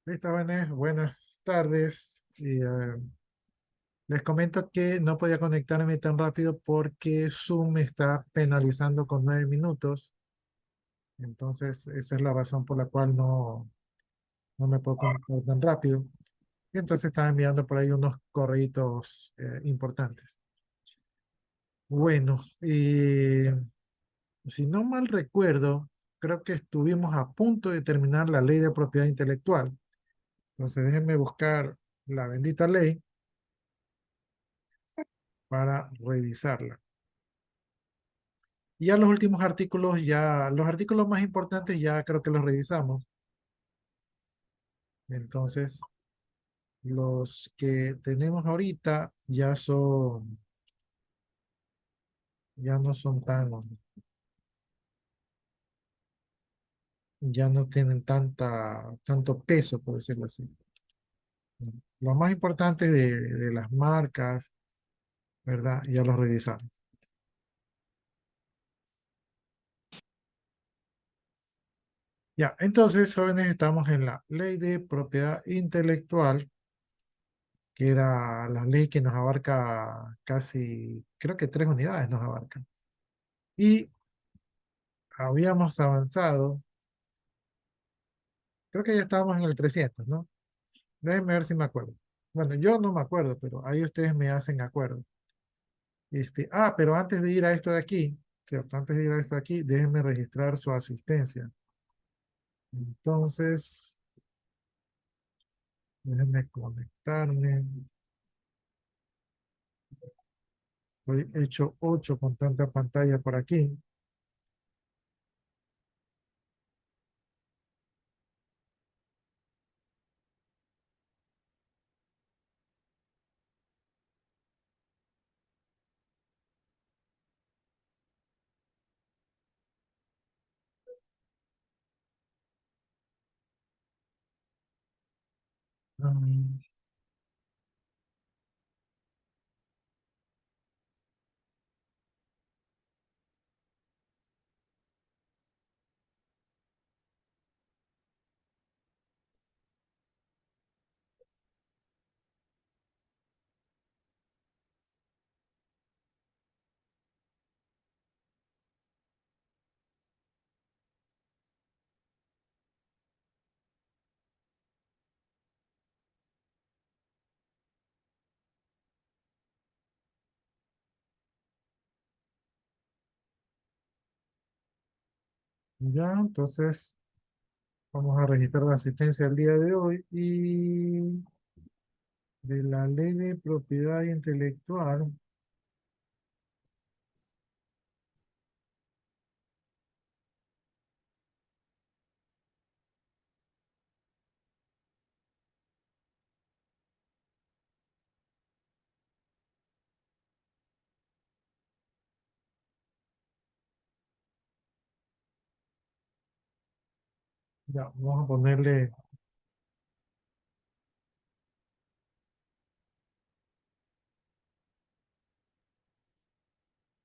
Listo, buenas tardes. Les comento que no podía conectarme tan rápido porque Zoom me está penalizando con 9 minutos. Entonces, esa es la razón por la cual no me puedo conectar tan rápido. Y entonces estaba enviando por ahí unos correitos importantes. Bueno, si no mal recuerdo, creo que estuvimos a punto de terminar la ley de propiedad intelectual. Entonces, déjenme buscar la bendita ley para revisarla. Y ya los últimos artículos, los artículos más importantes ya creo que los revisamos. Entonces, los que tenemos ahorita ya no son ya no tienen tanto peso, por decirlo así. Lo más importante de las marcas, ¿verdad? Ya los revisamos. Ya, entonces, jóvenes, estamos en la ley de propiedad intelectual, que era la ley que nos abarca casi, creo que 3 unidades nos abarca. Y habíamos avanzado, creo que ya estábamos en el 300, ¿no? Déjenme ver si me acuerdo. Bueno, yo no me acuerdo, pero ahí ustedes me hacen acuerdo. Pero antes de ir a esto de aquí, ¿cierto? Antes de ir a esto de aquí, déjenme registrar su asistencia. Entonces, déjenme conectarme. Estoy hecho 8 con tanta pantalla por aquí. Mm, Ya, entonces vamos a registrar la asistencia el día de hoy y de la ley de propiedad intelectual. Ya, vamos a ponerle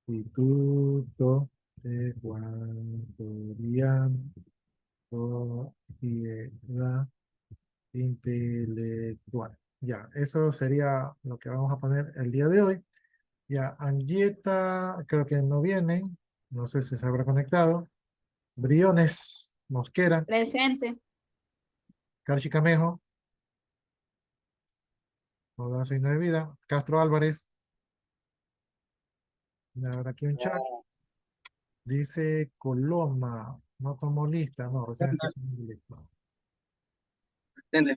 Instituto de Ecuatoriano Propiedad Intelectual. Ya, eso sería lo que vamos a poner el día de hoy. Ya, Angieta, creo que no viene. No sé si se habrá conectado. Briones, Mosquera, Presente. Carchi Camejo, no signo de vida. Castro Álvarez, ahora aquí un chat. Dice Coloma, no tomó lista, no, recién está tomando lista. Entiende.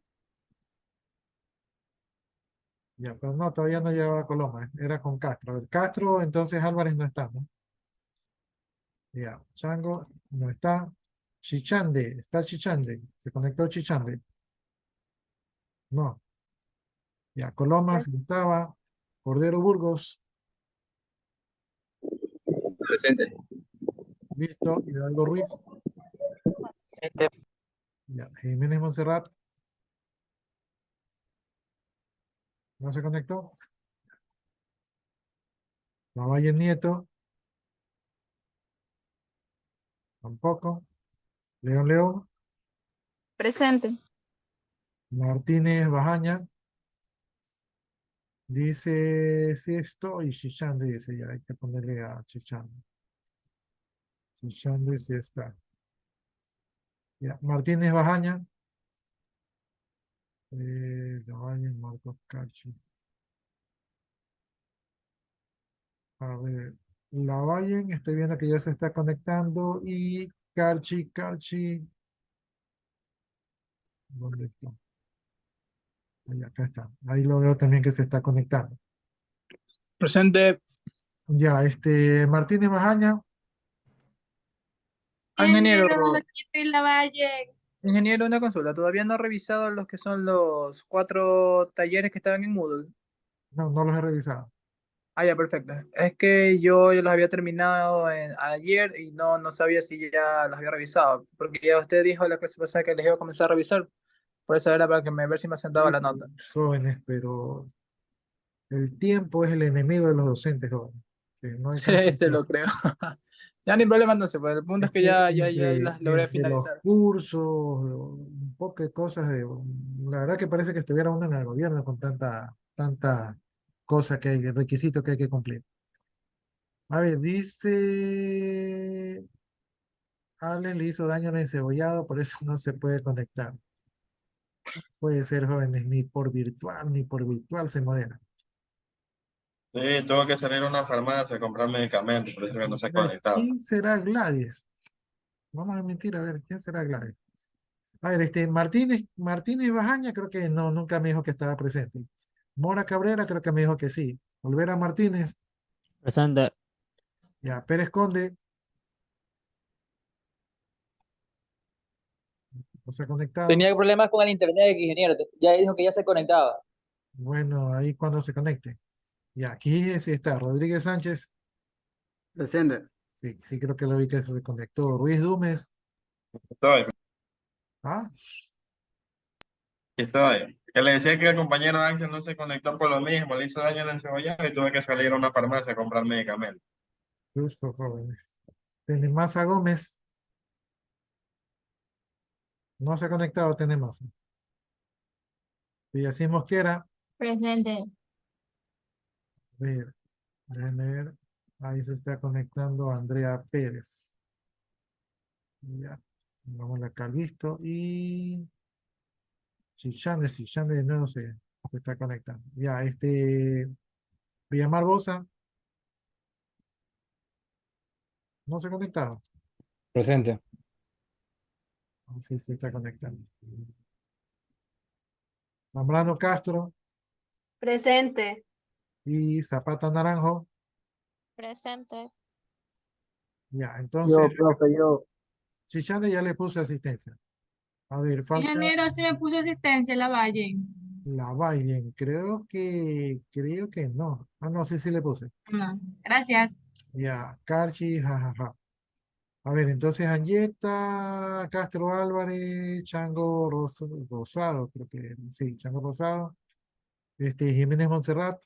Ya, pero no, todavía no llevaba Coloma, era con Castro. A ver, Castro, entonces Álvarez no está, ¿no? Ya, Chango no está. Chichande, está Chichande, se conectó Chichande. No, ya, Coloma sí estaba. Cordero Burgos, Presente. listo. Hidalgo Ruiz, ya, Jiménez Monserrat, no se conectó. Lavalle Nieto, tampoco. León León, Presente. Martínez Bajaña dice, sí estoy, Chichán dice, ya hay que ponerle a Chichán. Chichán dice, sí está. Ya, Martínez Bajaña. Bajaña, Marcos Carchi. A ver, Lavalle, estoy viendo que ya se está conectando y Carchi, ¿dónde está? Ahí, acá está. Ahí lo veo también que se está conectando. Presente. Ya, Martínez Bajaña, Ingeniero, Ingeniero, aquí estoy en la valle. ingeniero, una consulta. Todavía no he revisado los que son los 4 talleres que estaban en Moodle. no, no los he revisado. Ah, ya, perfecto. Es que yo ya los había terminado ayer y no sabía si ya los había revisado. Porque ya usted dijo la clase pasada que les iba a comenzar a revisar. Por eso era para que ver si me sentaba la nota. Jóvenes, pero el tiempo es el enemigo de los docentes, jóvenes. Sí, no hay tanto Sí, se lo tiempo. creo. Ya ni problema, no sé, pues el punto Es es que que ya entre, las logré entre los finalizar. cursos, un poco de cosas la verdad que parece que estuviera uno en el gobierno con tanta cosa que hay, requisito que hay que cumplir. A ver, dice, Allen le hizo daño al encebollado, por eso no se puede conectar. Puede ser, jóvenes, ni por virtual se modera. Sí, tuve que salir a una farmacia a comprar medicamentos, por eso que no se ha A ver, conectado. ¿quién será Gladys? Vamos a mentir, a ver, ¿quién será Gladys? A ver, Martínez Bajaña creo que no, nunca me dijo que estaba presente. Mora Cabrera creo que me dijo que sí. Olvera Martínez, Presente. ya. Pérez Conde, no se ha conectado. Tenía problemas con el internet, ingeniero. Ya dijo que ya se conectaba. Bueno, ahí cuando se conecte. Ya, aquí sí está. Rodríguez Sánchez, Presente. sí, sí creo que lo vi que se conectó. Ruiz Dumes, Estoy, ah, estoy. Que le decía que el compañero Axel no se conectó por lo mismo, le hizo daño en el cebollado y tuve que salir a una farmacia a comprar medicamentos. justo jóvenes. Tenemasa Gómez, no se ha conectado Tenemasa. Villacís Mosquera, Presente. a ver, déjenme ver. Ahí se está conectando Andrea Pérez. Ya, vamos acá, listo. Y Chichande de nuevo se está conectando. Ya, Villamar Bosa, no se ha conectado. Presente. Sí, se está conectando. Zambrano Castro Presente. y Zapata Naranjo. Presente. Ya, entonces, Yo, profe, yo. Chichande ya le puse asistencia. A ver, falta Ingeniero, sí me puso asistencia en la valle. la Valle. Creo que no. Ah, no, sí, sí le puse. No, gracias. Ya, Carchi, jajaja. A ver, entonces Anguieta, Castro Álvarez, Rosado, creo que sí, Chango Rosado, Jiménez Montserrat,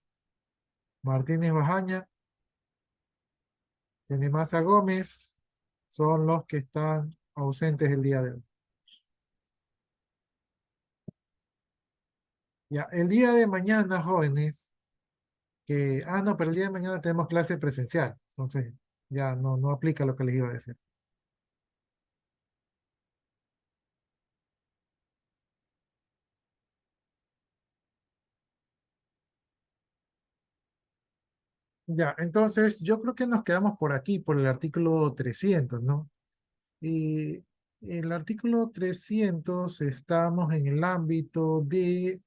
Martínez Bajaña, Tenemasa Gómez, son los que están ausentes el día de hoy. Ya, el día de mañana, jóvenes, no, pero el día de mañana tenemos clase presencial, entonces ya no aplica lo que les iba a decir. Ya, entonces yo creo que nos quedamos por aquí, por el artículo 300, ¿no? Y el artículo 300 estamos en el ámbito de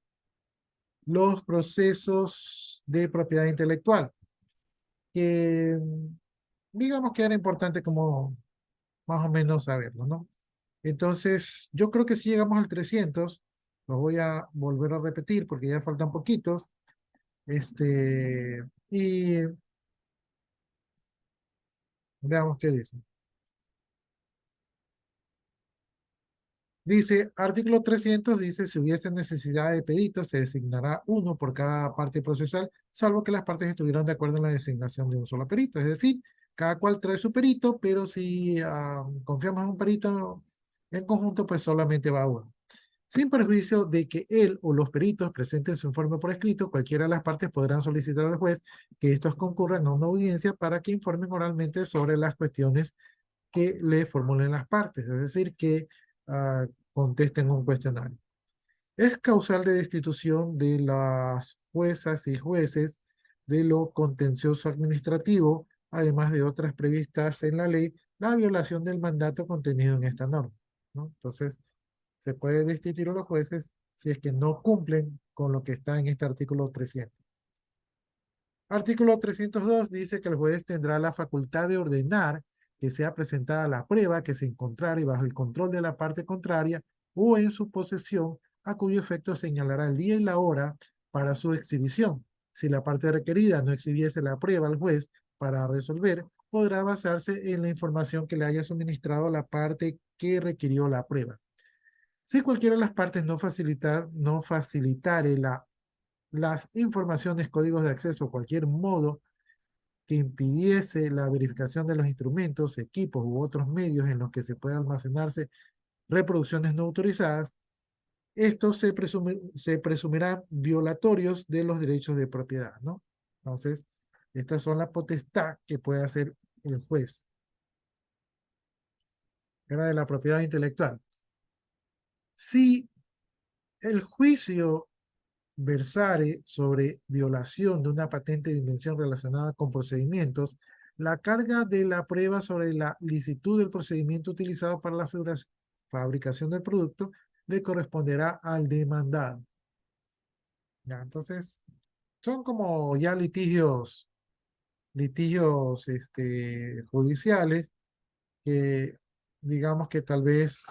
los procesos de propiedad intelectual, que digamos que era importante como más o menos saberlo, ¿no? Entonces, yo creo que si llegamos al 300, los voy a volver a repetir porque ya faltan poquitos, y veamos qué dice. Dice, artículo 300 dice, si hubiese necesidad de perito, se designará uno por cada parte procesal, salvo que las partes estuvieran de acuerdo en la designación de un solo perito. Es decir, cada cual trae su perito, pero si confiamos en un perito en conjunto, pues solamente va uno. Sin perjuicio de que él o los peritos presenten su informe por escrito, cualquiera de las partes podrán solicitar al juez que estos concurran a una audiencia para que informen oralmente sobre las cuestiones que le formulen las partes, es decir, que contesten un cuestionario. Es causal de destitución de las juezas y jueces de lo contencioso administrativo, además de otras previstas en la ley, la violación del mandato contenido en esta norma, ¿no? Entonces, se puede destituir a los jueces si es que no cumplen con lo que está en este artículo 300. Artículo 302 dice que el juez tendrá la facultad de ordenar que sea presentada la prueba que se encontrare bajo el control de la parte contraria o en su posesión, a cuyo efecto señalará el día y la hora para su exhibición. Si la parte requerida no exhibiese la prueba al juez para resolver, podrá basarse en la información que le haya suministrado la parte que requirió la prueba. Si cualquiera de las partes no facilitare las informaciones, códigos de acceso o cualquier modo que impidiese la verificación de los instrumentos, equipos u otros medios en los que se puedan almacenarse reproducciones no autorizadas, estos se presumirán violatorios de los derechos de propiedad, ¿no? Entonces, estas son la potestad que puede hacer el juez. Era de la propiedad intelectual. Si el juicio versare sobre violación de una patente de invención relacionada con procedimientos, la carga de la prueba sobre la licitud del procedimiento utilizado para la fabricación del producto le corresponderá al demandado. Ya, entonces, son como ya litigios judiciales que digamos que tal vez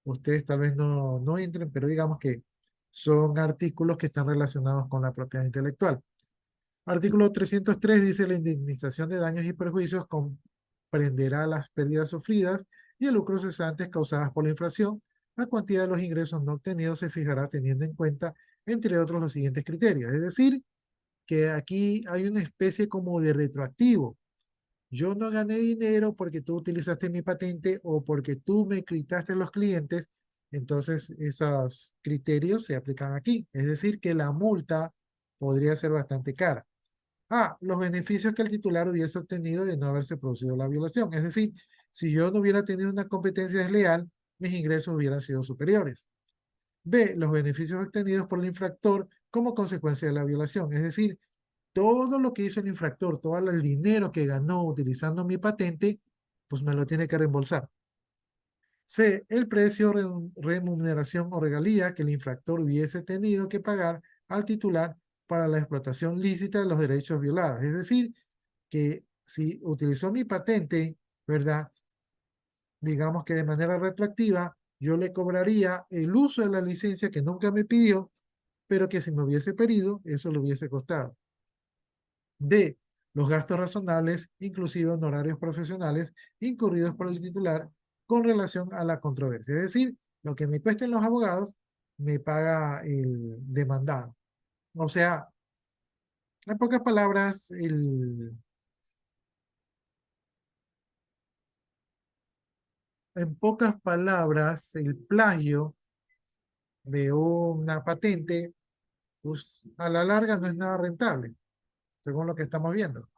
ustedes tal vez no entren, pero digamos que son artículos que están relacionados con la propiedad intelectual. Artículo 303 dice la indemnización de daños y perjuicios comprenderá las pérdidas sufridas y el lucro cesantes causadas por la inflación. La cuantía de los ingresos no obtenidos se fijará teniendo en cuenta, entre otros, los siguientes criterios. Es decir, que aquí hay una especie como de retroactivo. Yo no gané dinero porque tú utilizaste mi patente o porque tú me quitaste los clientes, entonces esos criterios se aplican aquí. Es decir, que la multa podría ser bastante cara. Los beneficios que el titular hubiese obtenido de no haberse producido la violación. Es decir, si yo no hubiera tenido una competencia desleal, mis ingresos hubieran sido superiores. B, los beneficios obtenidos por el infractor como consecuencia de la violación. Es decir, todo lo que hizo el infractor, todo el dinero que ganó utilizando mi patente, pues me lo tiene que reembolsar. C, el precio, remuneración o regalía que el infractor hubiese tenido que pagar al titular para la explotación lícita de los derechos violados. Es decir, que si utilizó mi patente, ¿verdad? Digamos que de manera retroactiva, yo le cobraría el uso de la licencia que nunca me pidió, pero que si me hubiese pedido, eso le hubiese costado. D, los gastos razonables, inclusive honorarios profesionales, incurridos por el titular con relación a la controversia. Es decir, lo que me cuesten los abogados, me paga el demandado. O sea, en pocas palabras, el plagio de una patente, pues a la larga no es nada rentable, según lo que estamos viendo.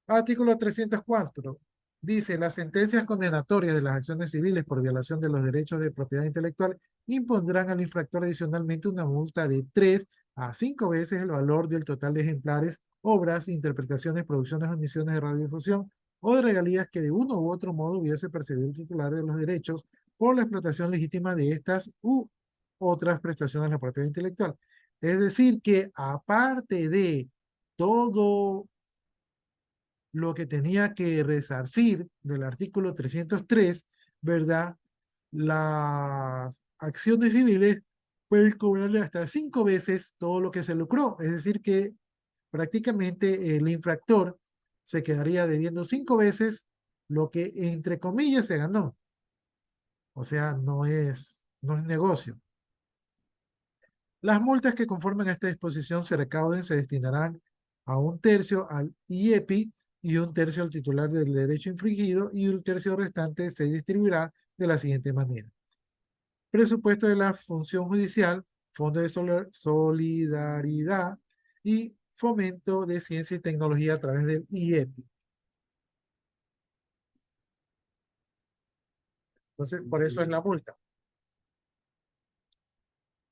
Artículo 304. Dice, las sentencias condenatorias de las acciones civiles por violación de los derechos de propiedad intelectual impondrán al infractor adicionalmente una multa de 3 a 5 veces el valor del total de ejemplares, obras, interpretaciones, producciones o emisiones de radiodifusión o de regalías que de uno u otro modo hubiese percibido el titular de los derechos por la explotación legítima de estas u otras prestaciones de la propiedad intelectual. Es decir, que aparte de todo lo que tenía que resarcir del artículo 303, ¿verdad? Las acciones civiles pueden cobrarle hasta 5 veces todo lo que se lucró. Es decir, que prácticamente el infractor se quedaría debiendo 5 veces lo que entre comillas se ganó. O sea, no es negocio. Las multas que conforman esta disposición se recauden se destinarán a 1/3 al IEPI y 1/3 al titular del derecho infringido y el tercio restante se distribuirá de la siguiente manera. presupuesto de la función judicial, fondo de solidaridad y fomento de ciencia y tecnología a través del IEPI. Entonces, por eso es la multa.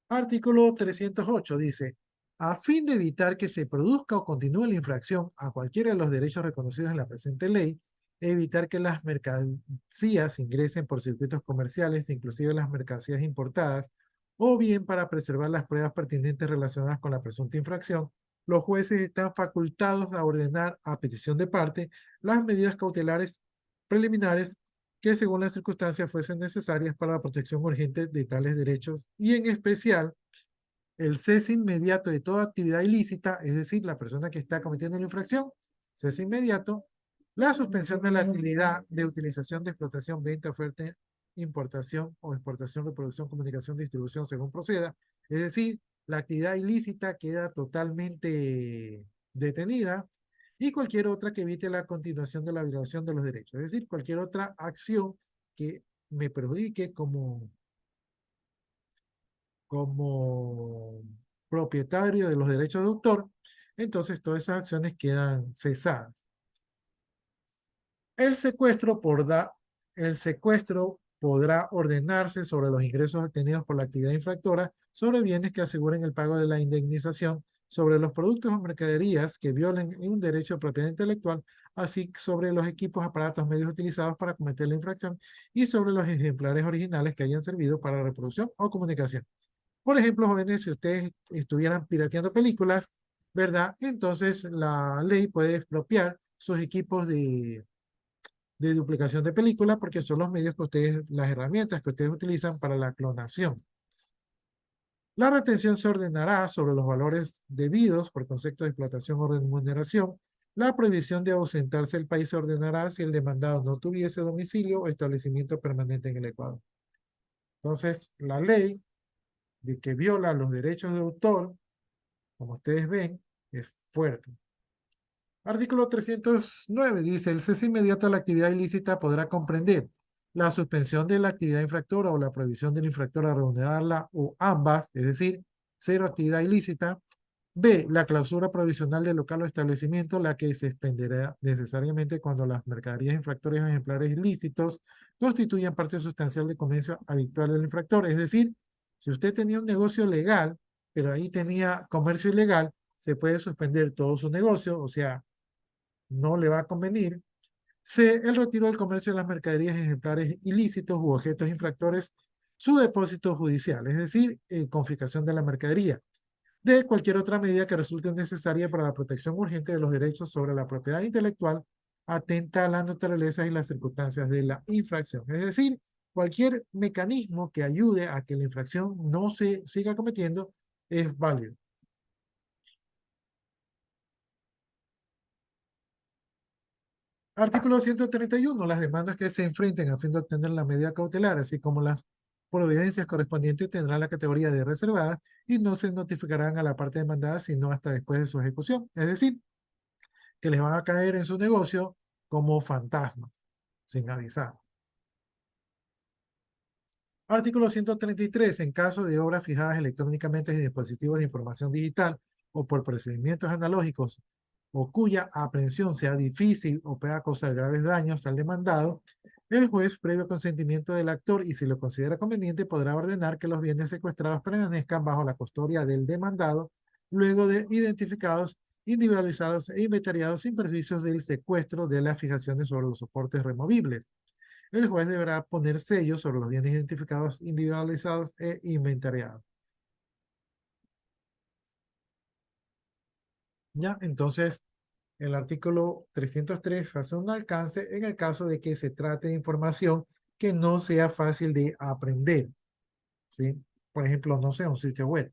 Artículo 308 dice, a fin de evitar que se produzca o continúe la infracción a cualquiera de los derechos reconocidos en la presente ley, evitar que las mercancías ingresen por circuitos comerciales, inclusive las mercancías importadas, o bien para preservar las pruebas pertinentes relacionadas con la presunta infracción, los jueces están facultados a ordenar a petición de parte las medidas cautelares preliminares que según las circunstancias fuesen necesarias para la protección urgente de tales derechos y en especial el cese inmediato de toda actividad ilícita, es decir, la persona que está cometiendo la infracción, cese inmediato, la suspensión de la actividad de utilización, de explotación, venta, oferta, importación o exportación, reproducción, comunicación, distribución, según proceda, es decir, la actividad ilícita queda totalmente detenida y cualquier otra que evite la continuación de la violación de los derechos, es decir, cualquier otra acción que me perjudique como propietario de los derechos de autor, entonces todas esas acciones quedan cesadas. El secuestro podrá ordenarse sobre los ingresos obtenidos por la actividad infractora sobre bienes que aseguren el pago de la indemnización, sobre los productos o mercaderías que violen un derecho de propiedad intelectual, así sobre los equipos, aparatos, medios utilizados para cometer la infracción y sobre los ejemplares originales que hayan servido para reproducción o comunicación. Por ejemplo, jóvenes, si ustedes estuvieran pirateando películas, ¿verdad? Entonces la ley puede expropiar sus equipos de duplicación de películas porque son los medios que ustedes, las herramientas que ustedes utilizan para la clonación. La retención se ordenará sobre los valores debidos por concepto de explotación o remuneración. La prohibición de ausentarse del país se ordenará si el demandado no tuviese domicilio o establecimiento permanente en el Ecuador. Entonces, la ley de que viola los derechos de autor, como ustedes ven, es fuerte. Artículo 309 dice, el cese inmediato de la actividad ilícita podrá comprender la suspensión de la actividad infractora o la prohibición del infractor a reanudarla o ambas, es decir, cero actividad ilícita. B, la clausura provisional del local o establecimiento, la que se expenderá necesariamente cuando las mercaderías infractorias o ejemplares ilícitos constituyan parte sustancial del comercio habitual del infractor. Es decir, si usted tenía un negocio legal, pero ahí tenía comercio ilegal, se puede suspender todo su negocio, o sea, no le va a convenir. C, el retiro del comercio de las mercaderías ejemplares ilícitos u objetos infractores, su depósito judicial, es decir, confiscación de la mercadería. D, cualquier otra medida que resulte necesaria para la protección urgente de los derechos sobre la propiedad intelectual, atenta a la naturaleza y las circunstancias de la infracción. Es decir, cualquier mecanismo que ayude a que la infracción no se siga cometiendo es válido. Artículo 131. Las demandas que se enfrenten a fin de obtener la medida cautelar, así como las providencias correspondientes, tendrán la categoría de reservadas y no se notificarán a la parte demandada sino hasta después de su ejecución. Es decir, que les van a caer en su negocio como fantasmas, sin avisar. Artículo 133. En caso de obras fijadas electrónicamente en dispositivos de información digital o por procedimientos analógicos o cuya aprehensión sea difícil o pueda causar graves daños al demandado, el juez, previo consentimiento del actor y si lo considera conveniente, podrá ordenar que los bienes secuestrados permanezcan bajo la custodia del demandado, luego de identificados, individualizados e inventariados sin perjuicios del secuestro de las fijaciones sobre los soportes removibles. El juez deberá poner sellos sobre los bienes identificados, individualizados e inventariados. Ya, entonces, el artículo 303 hace un alcance en el caso de que se trate de información que no sea fácil de aprender, ¿sí? Por ejemplo, no sé, un sitio web.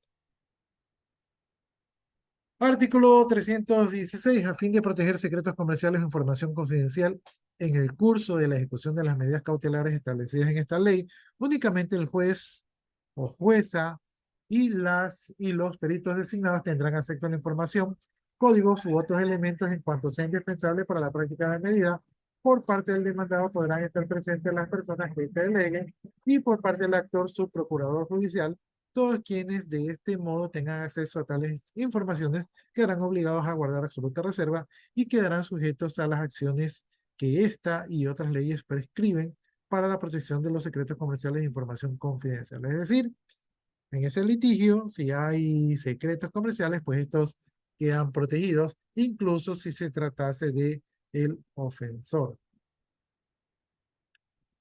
Artículo 316. A fin de proteger secretos comerciales o información confidencial en el curso de la ejecución de las medidas cautelares establecidas en esta ley, únicamente el juez o jueza y los peritos designados tendrán acceso a la información, códigos u otros elementos en cuanto sea indispensable para la práctica de la medida, por parte del demandado podrán estar presentes las personas que se deleguen y por parte del actor su procurador judicial, todos quienes de este modo tengan acceso a tales informaciones quedarán obligados a guardar absoluta reserva y quedarán sujetos a las acciones que esta y otras leyes prescriben para la protección de los secretos comerciales e información confidencial. Es decir, en ese litigio, si hay secretos comerciales, pues estos quedan protegidos, incluso si se tratase de el ofensor.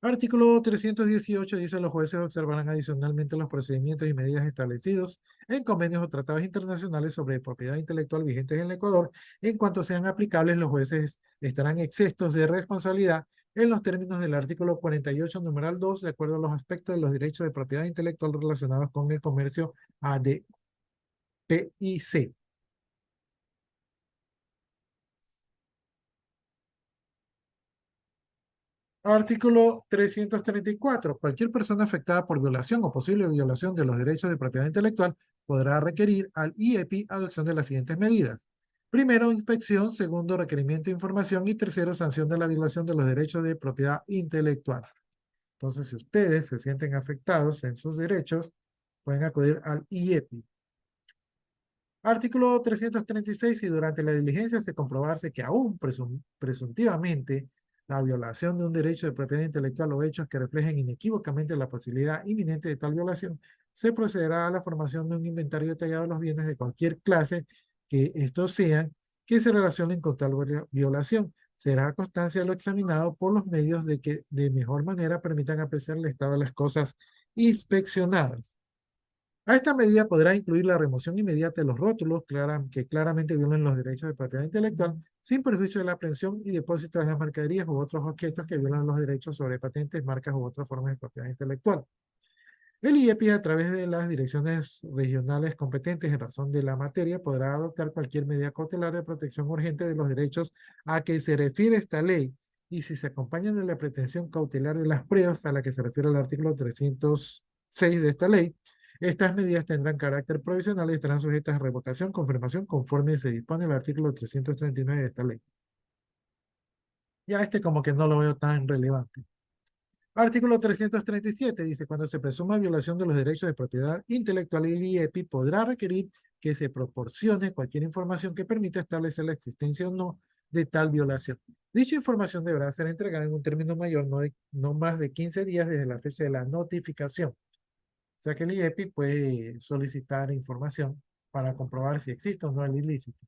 Artículo 318 dice: los jueces observarán adicionalmente los procedimientos y medidas establecidos en convenios o tratados internacionales sobre propiedad intelectual vigentes en el Ecuador. En cuanto sean aplicables, los jueces estarán exentos de responsabilidad en los términos del artículo 48, numeral 2, de acuerdo a los aspectos de los derechos de propiedad intelectual relacionados con el comercio ADPIC. Artículo 334. Cualquier persona afectada por violación o posible violación de los derechos de propiedad intelectual podrá requerir al IEPI adopción de las siguientes medidas. Primero, inspección. Segundo, requerimiento de información. Y tercero, sanción de la violación de los derechos de propiedad intelectual. Entonces, si ustedes se sienten afectados en sus derechos, pueden acudir al IEPI. Artículo 336. Si durante la diligencia se comprobase que aún presuntivamente la violación de un derecho de propiedad intelectual o hechos que reflejen inequívocamente la posibilidad inminente de tal violación, se procederá a la formación de un inventario detallado de los bienes de cualquier clase que estos sean que se relacionen con tal violación. Será constancia de lo examinado por los medios de que de mejor manera permitan apreciar el estado de las cosas inspeccionadas. A esta medida podrá incluir la remoción inmediata de los rótulos que claramente violen los derechos de propiedad intelectual, sin perjuicio de la aprehensión y depósito de las mercaderías u otros objetos que violan los derechos sobre patentes, marcas u otras formas de propiedad intelectual. El IEPI, a través de las direcciones regionales competentes en razón de la materia, podrá adoptar cualquier medida cautelar de protección urgente de los derechos a que se refiere esta ley, y si se acompañan de la pretensión cautelar de las pruebas a la que se refiere el artículo 306 de esta ley, estas medidas tendrán carácter provisional y estarán sujetas a revocación, confirmación, conforme se dispone el artículo 339 de esta ley. Ya como que no lo veo tan relevante. Artículo 337 dice: cuando se presuma violación de los derechos de propiedad intelectual, el IEPI podrá requerir que se proporcione cualquier información que permita establecer la existencia o no de tal violación. Dicha información deberá ser entregada en un término mayor, no más de 15 días desde la fecha de la notificación. O sea que el IEPI puede solicitar información para comprobar si existe o no el ilícito.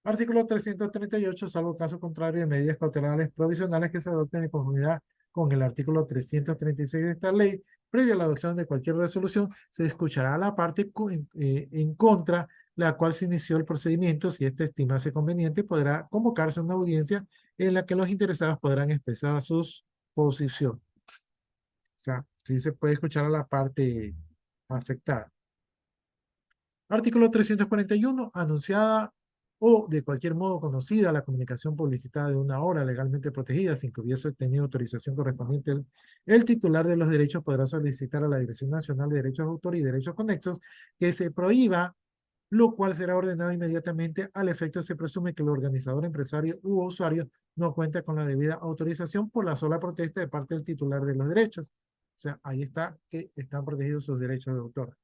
Artículo 338, salvo caso contrario de medidas cautelares provisionales que se adopten en conformidad con el artículo 336 de esta ley, previo a la adopción de cualquier resolución, se escuchará a la parte en contra la cual se inició el procedimiento. Si éste estimase conveniente, podrá convocarse una audiencia en la que los interesados podrán expresar sus posiciones. O sea, sí se puede escuchar a la parte afectada. Artículo 341. Anunciada o de cualquier modo conocida la comunicación publicitada de una hora legalmente protegida sin que hubiese tenido autorización correspondiente, el titular de los derechos podrá solicitar a la Dirección Nacional de Derechos de Autor y Derechos Conexos que se prohíba, lo cual será ordenado inmediatamente. Al efecto, se presume que el organizador, empresario u usuario no cuenta con la debida autorización por la sola protesta de parte del titular de los derechos. O sea, ahí está que están protegidos sus derechos de autor.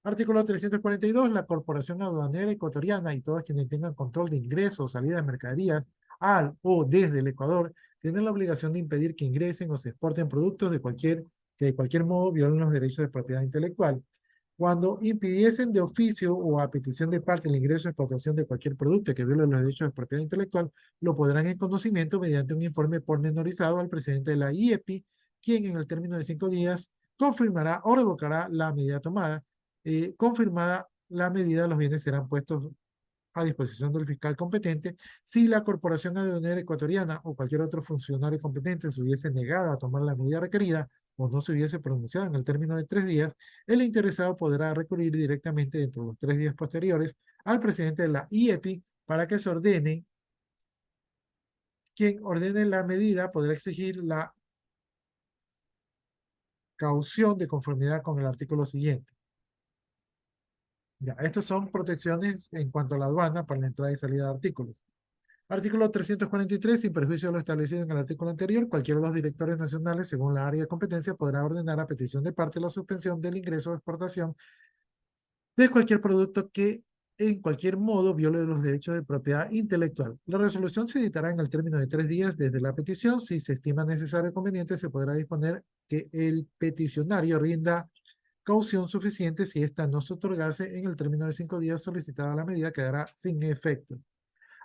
Artículo 342. La Corporación Aduanera Ecuatoriana y todos quienes tengan control de ingreso o salida de mercaderías al o desde el Ecuador tienen la obligación de impedir que ingresen o se exporten productos que de cualquier modo violen los derechos de propiedad intelectual. Cuando impidiesen de oficio o a petición de parte el ingreso o exportación de cualquier producto que viole los derechos de propiedad intelectual, lo podrán en conocimiento mediante un informe pormenorizado al presidente de la IEPI, quien en el término de 5 días confirmará o revocará la medida tomada. Confirmada la medida, los bienes serán puestos a disposición del fiscal competente. Si la Corporación Aduanera Ecuatoriana o cualquier otro funcionario competente se hubiese negado a tomar la medida requerida o no se hubiese pronunciado en el término de 3 días, el interesado podrá recurrir directamente dentro de los 3 días posteriores al presidente de la IEPI para que se ordene. Quien ordene la medida podrá exigir la caución de conformidad con el artículo siguiente. Ya, estos son protecciones en cuanto a la aduana para la entrada y salida de artículos. Artículo 343, sin perjuicio de lo establecido en el artículo anterior, cualquiera de los directores nacionales, según la área de competencia, podrá ordenar a petición de parte la suspensión del ingreso o exportación de cualquier producto que en cualquier modo viole los derechos de propiedad intelectual. La resolución se dictará en el término de 3 días desde la petición. Si se estima necesario o conveniente, se podrá disponer que el peticionario rinda caución suficiente. Si ésta no se otorgase en el término de 5 días solicitada, la medida quedará sin efecto.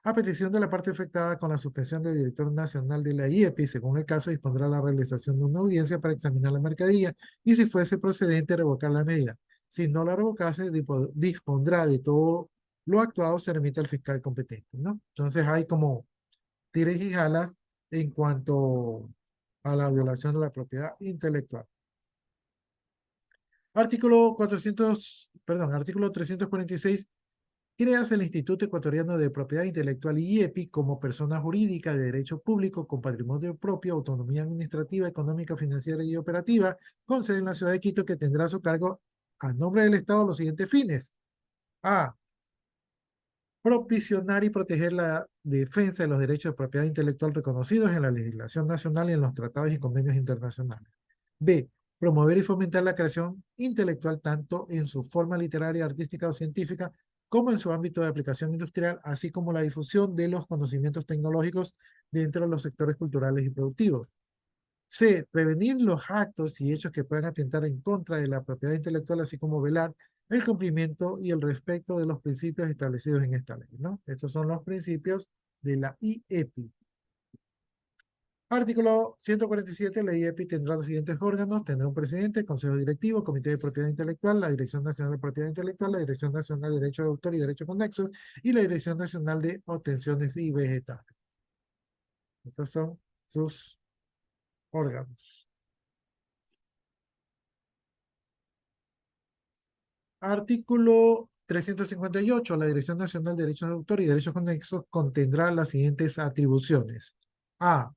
A petición de la parte afectada, con la suspensión del director nacional de la IEPI, según el caso, dispondrá la realización de una audiencia para examinar la mercadería y, si fuese procedente, revocar la medida. Si no la revocase, dispondrá de todo lo actuado, se remite al fiscal competente, ¿no? Entonces hay como tires y jalas en cuanto a la violación de la propiedad intelectual. Artículo 346. Creas el Instituto Ecuatoriano de Propiedad Intelectual IEPI como persona jurídica de derecho público con patrimonio propio, autonomía administrativa, económica, financiera y operativa, con sede en la ciudad de Quito, que tendrá a su cargo, a nombre del Estado, los siguientes fines. A. Propiciar y proteger la defensa de los derechos de propiedad intelectual reconocidos en la legislación nacional y en los tratados y convenios internacionales. B. Promover y fomentar la creación intelectual tanto en su forma literaria, artística o científica, como en su ámbito de aplicación industrial, así como la difusión de los conocimientos tecnológicos dentro de los sectores culturales y productivos. C. Prevenir los actos y hechos que puedan atentar en contra de la propiedad intelectual, así como velar el cumplimiento y el respeto de los principios establecidos en esta ley, ¿no? Estos son los principios de la IEPI. Artículo 147. La IEPI tendrá los siguientes órganos. Tendrá un presidente, consejo directivo, comité de propiedad intelectual, la Dirección Nacional de Propiedad Intelectual, la Dirección Nacional de Derecho de Autor y Derecho Conexos, y la Dirección Nacional de Obtenciones y Vegetales. Estos son sus órganos. Artículo 358. La Dirección Nacional de Derechos de Autor y Derechos Conexos contendrá las siguientes atribuciones. A.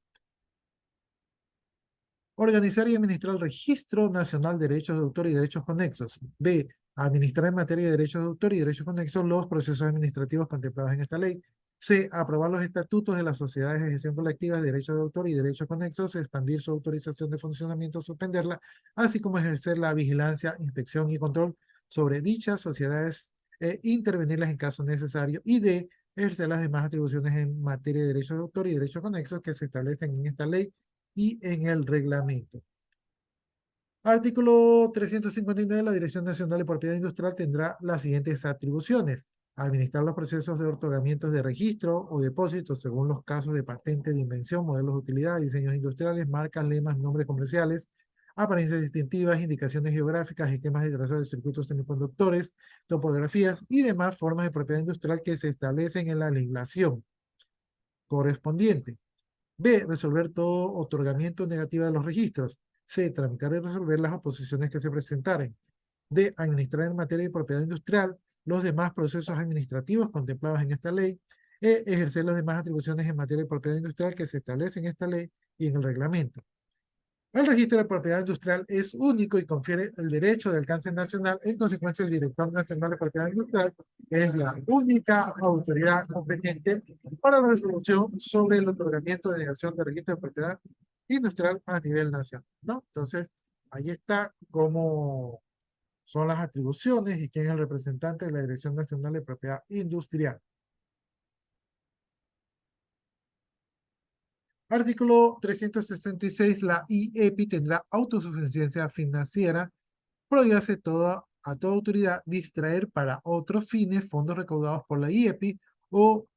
Organizar y administrar el Registro Nacional de Derechos de Autor y Derechos Conexos. B. Administrar en materia de derechos de autor y derechos conexos los procesos administrativos contemplados en esta ley. C. Aprobar los estatutos de las sociedades de gestión colectiva de derechos de autor y derechos conexos, expandir su autorización de funcionamiento, suspenderla, así como ejercer la vigilancia, inspección y control sobre dichas sociedades e intervenirlas en caso necesario. Y D. Ejercer las demás atribuciones en materia de derechos de autor y derechos conexos que se establecen en esta ley y en el reglamento. Artículo 359. La Dirección Nacional de Propiedad Industrial tendrá las siguientes atribuciones: administrar los procesos de otorgamientos de registro o depósitos según los casos de patente de invención, modelos de utilidad, diseños industriales, marcas, lemas, nombres comerciales, apariencias distintivas, indicaciones geográficas, esquemas de trazado de circuitos semiconductores, topografías y demás formas de propiedad industrial que se establecen en la legislación correspondiente. B. Resolver todo otorgamiento negativo de los registros. C. Tramitar y resolver las oposiciones que se presentaren. D. Administrar en materia de propiedad industrial los demás procesos administrativos contemplados en esta ley. E. Ejercer las demás atribuciones en materia de propiedad industrial que se establecen en esta ley y en el reglamento. El registro de propiedad industrial es único y confiere el derecho de alcance nacional. En consecuencia, el Director Nacional de Propiedad Industrial es la única autoridad competente para la resolución sobre el otorgamiento de denegación de registro de propiedad industrial a nivel nacional, ¿no? Entonces, ahí está cómo son las atribuciones y quién es el representante de la Dirección Nacional de Propiedad Industrial. Artículo 366. La IEPI tendrá autosuficiencia financiera. Prohíbase a toda autoridad distraer para otros fines fondos recaudados por la IEPI o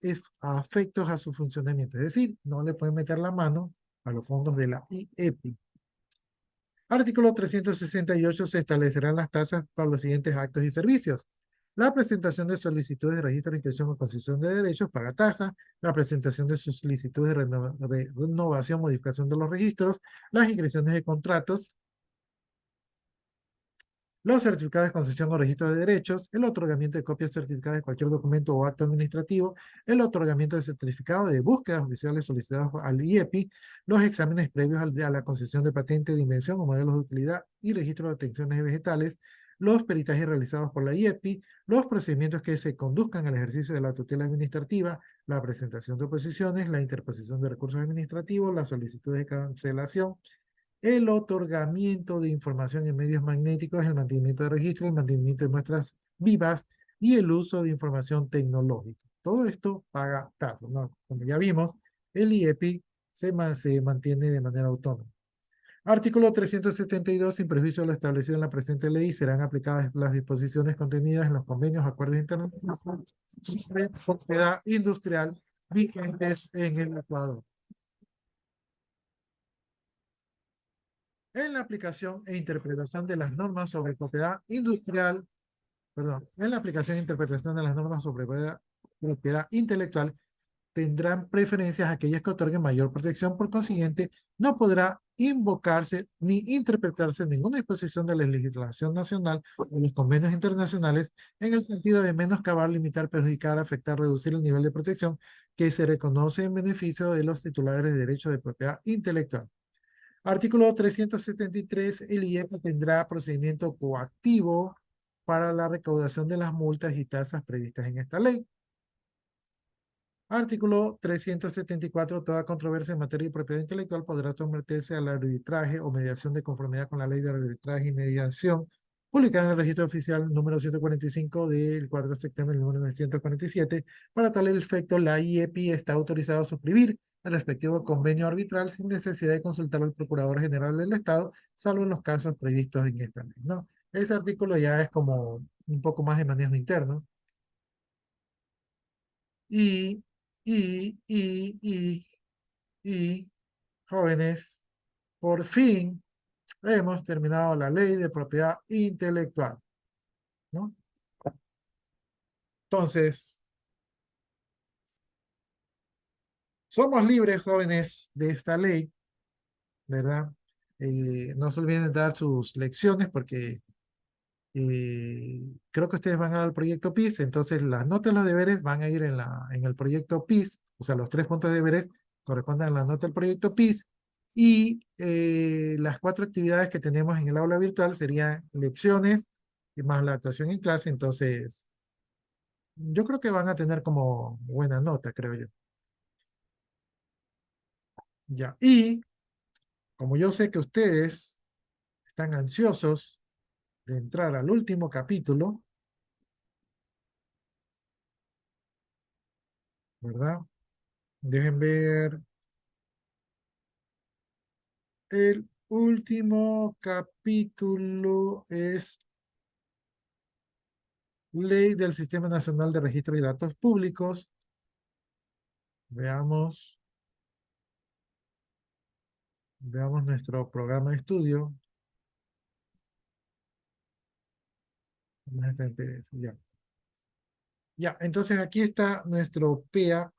a efectos a su funcionamiento. Es decir, no le pueden meter la mano a los fondos de la IEPI. Artículo 368. Se establecerán las tasas para los siguientes actos y servicios: la presentación de solicitudes de registro de inscripción o concesión de derechos paga tasa, la presentación de solicitudes de renovación, modificación de los registros, las inscripciones de contratos, los certificados de concesión o registro de derechos, el otorgamiento de copias certificadas de cualquier documento o acto administrativo, el otorgamiento de certificado de búsquedas oficiales solicitados al IEPI, los exámenes previos a la concesión de patente de invención o modelos de utilidad y registro de obtenciones de vegetales, los peritajes realizados por la IEPI, los procedimientos que se conduzcan al ejercicio de la tutela administrativa, la presentación de oposiciones, la interposición de recursos administrativos, las solicitudes de cancelación, el otorgamiento de información en medios magnéticos, el mantenimiento de registro, el mantenimiento de muestras vivas y el uso de información tecnológica. Todo esto paga tasas, ¿no? Como ya vimos, el IEPI se mantiene de manera autónoma. Artículo 372. Sin perjuicio de lo establecido en la presente ley, serán aplicadas las disposiciones contenidas en los convenios, acuerdos internacionales sobre propiedad industrial vigentes en el Ecuador. En la aplicación e interpretación de las normas sobre propiedad industrial, en la aplicación e interpretación de las normas sobre propiedad intelectual, tendrán preferencias aquellas que otorguen mayor protección. Por consiguiente, no podrá invocarse ni interpretarse ninguna disposición de la legislación nacional o los convenios internacionales en el sentido de menoscabar, limitar, perjudicar, afectar, reducir el nivel de protección que se reconoce en beneficio de los titulares de derechos de propiedad intelectual. Artículo 373. El IEPI tendrá procedimiento coactivo para la recaudación de las multas y tasas previstas en esta ley. Artículo 374. Toda controversia en materia de propiedad intelectual podrá someterse al arbitraje o mediación de conformidad con la ley de arbitraje y mediación publicada en el registro oficial número 145 del 4 de septiembre del 1947. Para tal efecto, la IEPI está autorizada a suscribir el respectivo convenio arbitral sin necesidad de consultar al Procurador General del Estado, salvo en los casos previstos en esta ley, ¿no? Ese artículo ya es como un poco más de manejo interno. Y, y, y, y, y, jóvenes, por fin hemos terminado la ley de propiedad intelectual, ¿no? Entonces, somos libres, jóvenes, de esta ley, ¿verdad? No se olviden de dar sus lecciones porque creo que ustedes van a dar el proyecto PIS, entonces las notas de los deberes van a ir en el proyecto PIS, o sea, los 3 puntos de deberes corresponden a la nota del proyecto PIS, y las 4 actividades que tenemos en el aula virtual serían lecciones y más la actuación en clase. Entonces yo creo que van a tener como buena nota, creo yo. Ya, y como yo sé que ustedes están ansiosos de entrar al último capítulo, ¿verdad? Dejen ver. El último capítulo es Ley del Sistema Nacional de Registro y Datos Públicos. Veamos nuestro programa de estudio. Vamos a estar en PDF, ya. Ya, entonces aquí está nuestro PEA,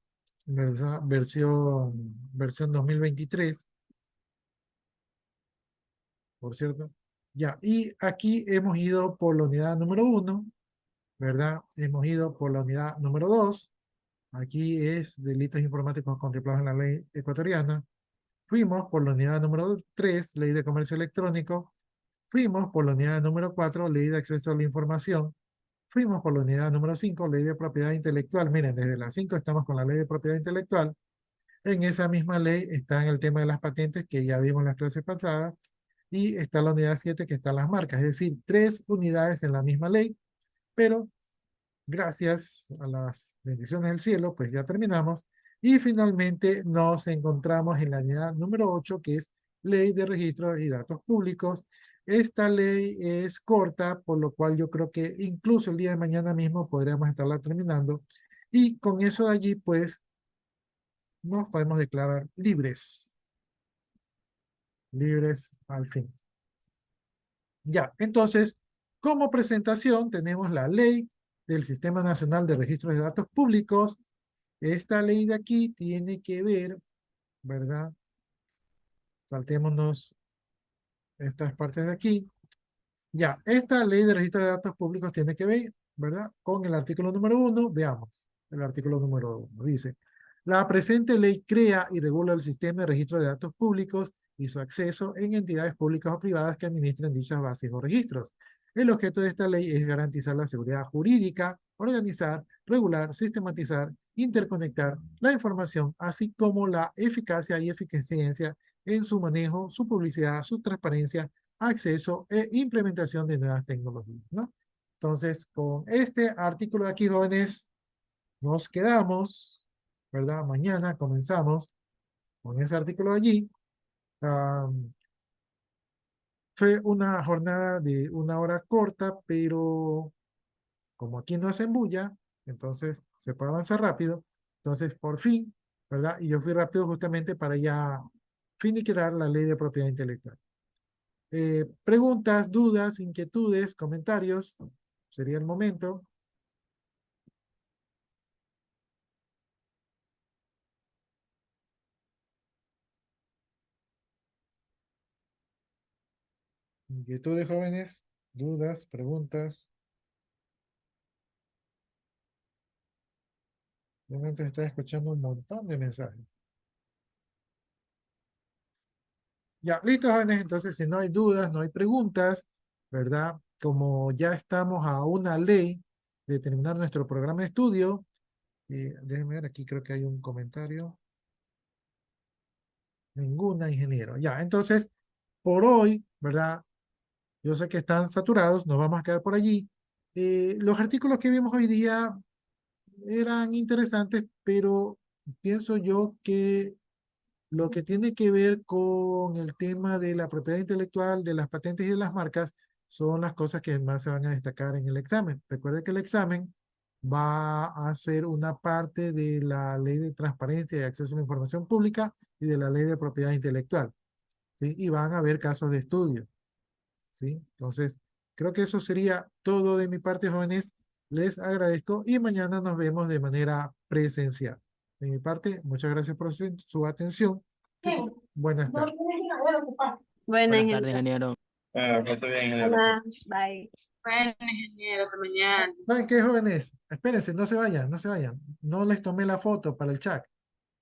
¿verdad? Versión 2023. Por cierto. Ya, y aquí hemos ido por la unidad número 1, ¿verdad? Hemos ido por la unidad número 2. Aquí es delitos informáticos contemplados en la ley ecuatoriana. Fuimos por la unidad número 3, ley de comercio electrónico. Fuimos por la unidad número 4, ley de acceso a la información. Fuimos por la unidad número 5, ley de propiedad intelectual. Miren, desde la 5 estamos con la ley de propiedad intelectual. En esa misma ley está en el tema de las patentes que ya vimos en las clases pasadas. Y está la unidad 7 que están las marcas. Es decir, 3 unidades en la misma ley, pero gracias a las bendiciones del cielo, pues ya terminamos. Y finalmente nos encontramos en la unidad número 8, que es Ley de Registro y Datos Públicos. Esta ley es corta, por lo cual yo creo que incluso el día de mañana mismo podríamos estarla terminando. Y con eso de allí, pues, nos podemos declarar libres. Libres al fin. Ya, entonces, como presentación tenemos la ley del Sistema Nacional de Registros de Datos Públicos. Esta ley de aquí tiene que ver, ¿verdad? Saltémonos estas partes de aquí. Ya, esta ley de registro de datos públicos tiene que ver, ¿verdad? Con el artículo número 1. Veamos, el artículo número 1 dice: la presente ley crea y regula el sistema de registro de datos públicos y su acceso en entidades públicas o privadas que administren dichas bases o registros. El objeto de esta ley es garantizar la seguridad jurídica, organizar, regular, sistematizar, interconectar la información, así como la eficacia y eficiencia en su manejo, su publicidad, su transparencia, acceso e implementación de nuevas tecnologías, ¿no? Entonces, con este artículo de aquí, jóvenes, nos quedamos, ¿verdad? Mañana comenzamos con ese artículo de allí. Fue una jornada de 1 hora corta, pero como aquí no se embulla, entonces se puede avanzar rápido. Entonces, por fin, ¿verdad? Y yo fui rápido justamente para ya finiquitar la ley de propiedad intelectual. Preguntas, dudas, inquietudes, comentarios, sería el momento. Inquietudes, jóvenes, dudas, preguntas. Yo antes estaba escuchando un montón de mensajes. Ya, listo, jóvenes. Entonces, si no hay dudas, no hay preguntas, ¿verdad? Como ya estamos a una ley de terminar nuestro programa de estudio, déjenme ver, aquí creo que hay un comentario. Ninguna, ingeniero. Ya, entonces, por hoy, ¿verdad? Yo sé que están saturados, nos vamos a quedar por allí. Los artículos que vimos hoy día eran interesantes, pero pienso yo que lo que tiene que ver con el tema de la propiedad intelectual, de las patentes y de las marcas, son las cosas que más se van a destacar en el examen. Recuerde que el examen va a ser una parte de la ley de transparencia y acceso a la información pública y de la ley de propiedad intelectual, ¿sí? Y van a haber casos de estudio, ¿sí? Entonces, creo que eso sería todo de mi parte, jóvenes. Les agradezco y mañana nos vemos de manera presencial. De mi parte, muchas gracias por su atención. Buenas tardes. Buenas, Buenas tardes, ingeniero. Que esté bien, ingeniero. Bye. Bueno, ingeniero, hasta mañana. ¿Saben qué, jóvenes? Espérense, no se vayan, no se vayan. No les tomé la foto para el chat.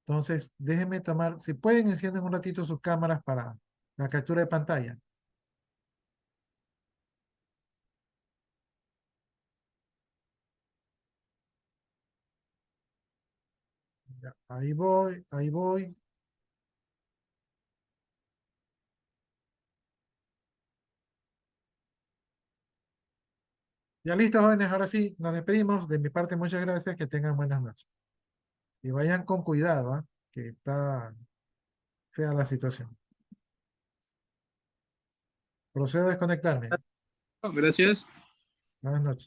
Entonces, déjenme tomar, si pueden, encienden un ratito sus cámaras para la captura de pantalla. Ya, ahí voy, ahí voy. Ya listo, jóvenes, ahora sí, nos despedimos. De mi parte, muchas gracias, que tengan buenas noches. Y vayan con cuidado, ¿ah? Que está fea la situación. Procedo a desconectarme. Gracias. Buenas noches.